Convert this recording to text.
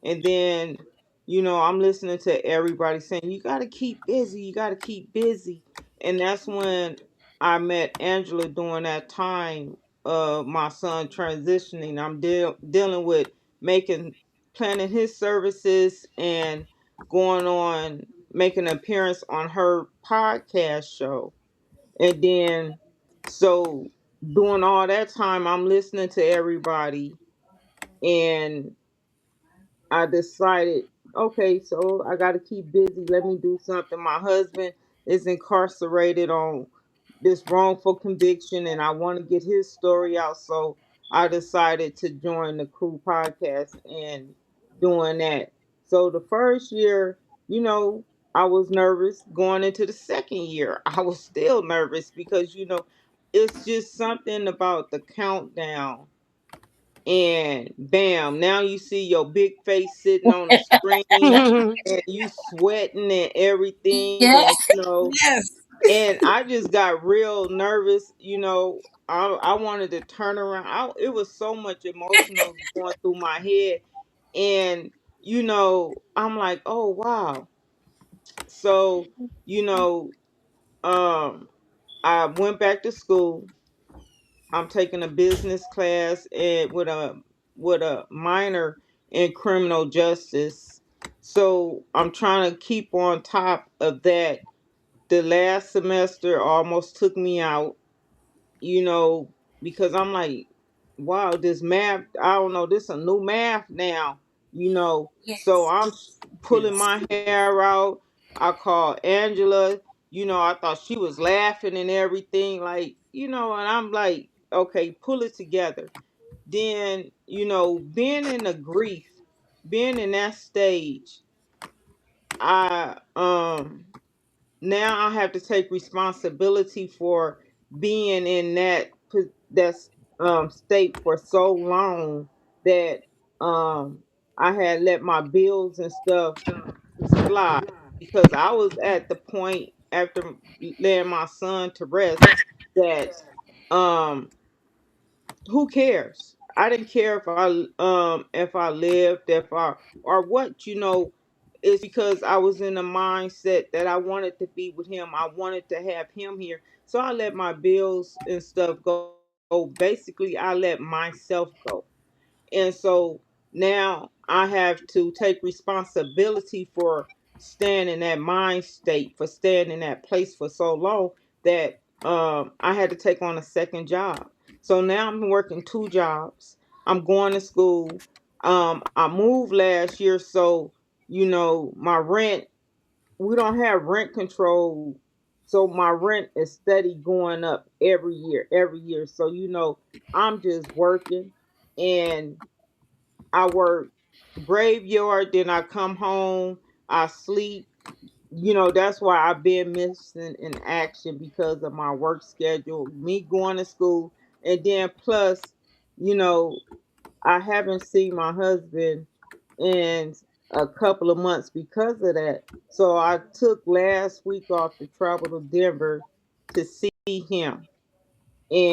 And then, I'm listening to everybody saying, you got to keep busy, you got to keep busy. And that's when I met Angela during that time of my son transitioning. I'm dealing with making, planning his services and going on, making an appearance on her podcast show. And then, so during all that time, I'm listening to everybody. And I decided, okay, so I got to keep busy. Let me do something. My husband is incarcerated on this wrongful conviction, and I want to get his story out. So I decided to join the Crew podcast and doing that. So the first year, you know, I was nervous. Going into the second year, I was still nervous because, it's just something about the countdown, and bam, now you see your big face sitting on the screen and you sweating and everything, Yeah. and Yes. and I just got real nervous. I wanted to turn around. It was so much emotional going through my head, and I'm like, oh wow. So you know um I went back to school. I'm taking a business class and with a minor in criminal justice. So I'm trying to keep on top of that. The last semester almost took me out, you know, because I'm like, wow, this math, I don't know, this a new math now. So Yes. I'm pulling Yes. my hair out. I called Angela, I thought she was laughing and everything, like, and I'm like, okay, pull it together. Then, being in the grief, being in that stage, I now I have to take responsibility for being in that state for so long that um I had let my bills and stuff slide, because I was at the point after laying my son to rest that um who cares? I didn't care if I lived, if I or what, it's because I was in a mindset that I wanted to be with him. I wanted to have him here. So I let my bills and stuff go. Basically, I let myself go. And so now I have to take responsibility for staying in that mind state, for staying in that place for so long that I had to take on a second job. So now I'm working two jobs. I'm going to school. I moved last year, so my rent, we don't have rent control. So my rent is steady going up every year. So I'm just working, and I work graveyard, then I come home, I sleep. That's why I've been missing in action because of my work schedule, me going to school, and then plus, you know, I haven't seen my husband in a couple of months because of that. So I took last week off to travel to Denver to see him.